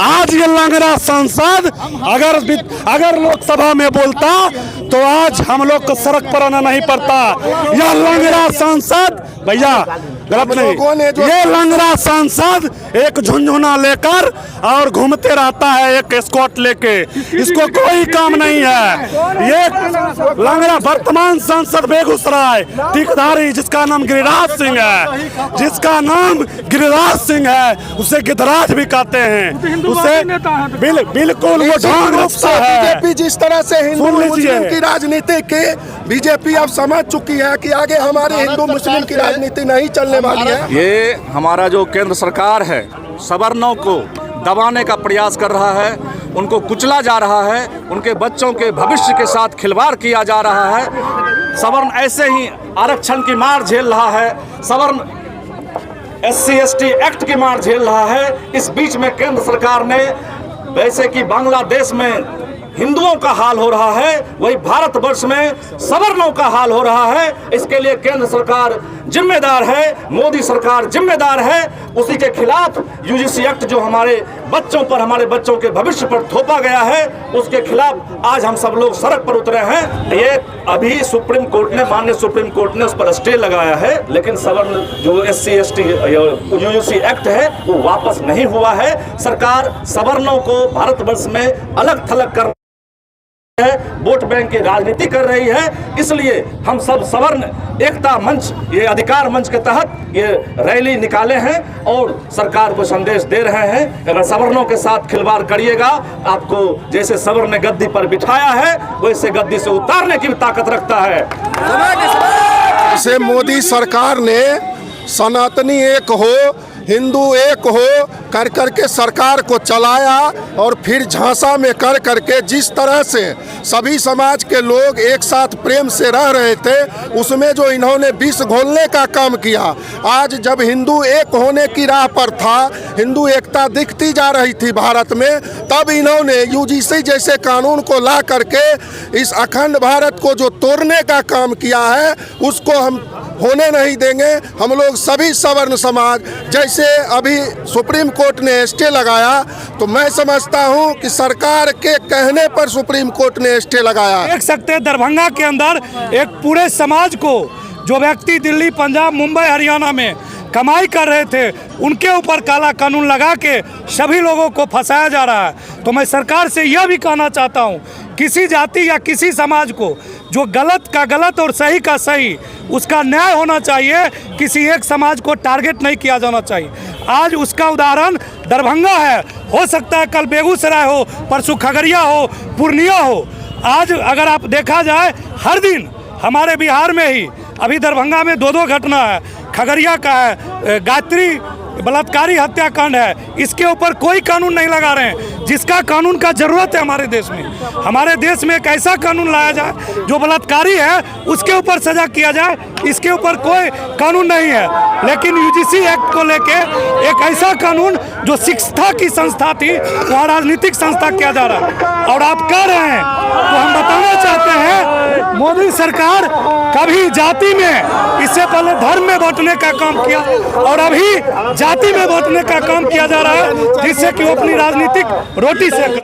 आज ये लंगड़ा सांसद अगर लोकसभा में बोलता तो आज हम लोग को सड़क पर आना नहीं पड़ता। यह लंगड़ा सांसद भैया गलत नहीं, ये लंगड़ा सांसद एक झुनझुना लेकर और घूमते रहता है एक स्कॉट लेके, इसको कोई काम नहीं है। ये लंगड़ा वर्तमान सांसद बेगूसराय टिकधारी जिसका नाम गिरिराज सिंह है, जिसका नाम गिरिराज सिंह है, उसे गिद्धराज भी कहते हैं, उसे बिल्कुल वो ढोंग रखता है। बीजेपी जिस तरह से हिंदू मुस्लिम की राजनीति की बीजेपी अब समझ चुकी है कि आगे हमारे हिंदू मुस्लिम की राजनीति नहीं चलने वाली है। ये हमारा जो केंद्र सरकार है सवर्णों को दबाने का प्रयास कर रहा है, उनको कुचला जा रहा है, उनके बच्चों के भविष्य के साथ खिलवाड़ किया जा रहा है। सवर्ण ऐसे ही आरक्षण की मार झेल रहा है, सवर्ण SC/ST एक्ट की मार झेल रहा है। इस बीच में केंद्र सरकार ने वैसे कि बांग्लादेश में हिंदुओं का हाल हो रहा है, वही भारतवर्ष में सवर्णों का हाल हो रहा है। इसके लिए केंद्र सरकार जिम्मेदार है, मोदी सरकार जिम्मेदार है। उसी के खिलाफ UGC एक्ट जो हमारे बच्चों पर, हमारे बच्चों के भविष्य पर थोपा गया है, उसके खिलाफ आज हम सब लोग सड़क पर उतरे हैं। ये अभी सुप्रीम कोर्ट ने, माननीय सुप्रीम कोर्ट ने उस पर स्टे लगाया है, लेकिन सवर्ण जो SC/ST UGC एक्ट है वो वापस नहीं हुआ है। सरकार सवर्णों को भारतवर्ष में अलग थलग कर है, वोट बैंक की राजनीति कर रही है। इसलिए हम सब सवर्ण एकता मंच, ये अधिकार मंच के तहत ये रैली निकाले हैं और सरकार को संदेश दे रहे हैं, अगर सवर्णों के साथ खिलवाड़ करिएगा, आपको जैसे सवर्ण ने गद्दी पर बिठाया है वैसे गद्दी से उतारने की भी ताकत रखता है। जैसे मोदी सरकार ने सनातनी एक हो, हिंदू एक हो कर करके सरकार को चलाया और फिर झांसा में कर करके जिस तरह से सभी समाज के लोग एक साथ प्रेम से रह रहे थे, उसमें जो इन्होंने विष घोलने का काम किया। आज जब हिंदू एक होने की राह पर था, हिंदू एकता दिखती जा रही थी भारत में, तब इन्होंने UGC जैसे कानून को ला करके इस अखंड भारत को जो तोड़ने का काम किया है उसको हम होने नहीं देंगे। हम लोग सभी सवर्ण समाज, जैसे अभी सुप्रीम कोर्ट ने स्टे लगाया, तो मैं समझता हूं कि सरकार के कहने पर सुप्रीम कोर्ट ने स्टे लगाया। देख सकते हैं दरभंगा के अंदर एक पूरे समाज को, जो व्यक्ति दिल्ली, पंजाब, मुंबई, हरियाणा में कमाई कर रहे थे, उनके ऊपर काला कानून लगा के सभी लोगों को फंसाया जा रहा है। तो मैं सरकार से यह भी कहना चाहता हूं, किसी जाति या किसी समाज को जो गलत का गलत और सही का सही, उसका न्याय होना चाहिए। किसी एक समाज को टारगेट नहीं किया जाना चाहिए। आज उसका उदाहरण दरभंगा है, हो सकता है कल बेगूसराय हो, परसों खगड़िया हो, पूर्णिया हो। आज अगर आप देखा जाए, हर दिन हमारे बिहार में ही अभी दरभंगा में 2 घटना है, खगड़िया का है, गायत्री बलात्कारी हत्याकांड है। इसके ऊपर कोई कानून नहीं लगा रहे हैं, जिसका कानून का जरूरत है हमारे देश में। हमारे देश में एक ऐसा कानून लाया जाए जो बलात्कारी है उसके ऊपर सजा किया जाए, इसके ऊपर कोई कानून नहीं है। लेकिन UGC एक्ट को लेके एक ऐसा कानून जो शिक्षा की संस्था थी वहाँ राजनीतिक संस्था किया जा रहा है। और आप कह रहे हैं, तो हम बताना चाहते हैं, मोदी सरकार कभी जाति में, इससे पहले धर्म में बांटने का काम किया और अभी जाति में बांटने का काम किया जा रहा है, जिससे कि वो अपनी राजनीतिक रोटी से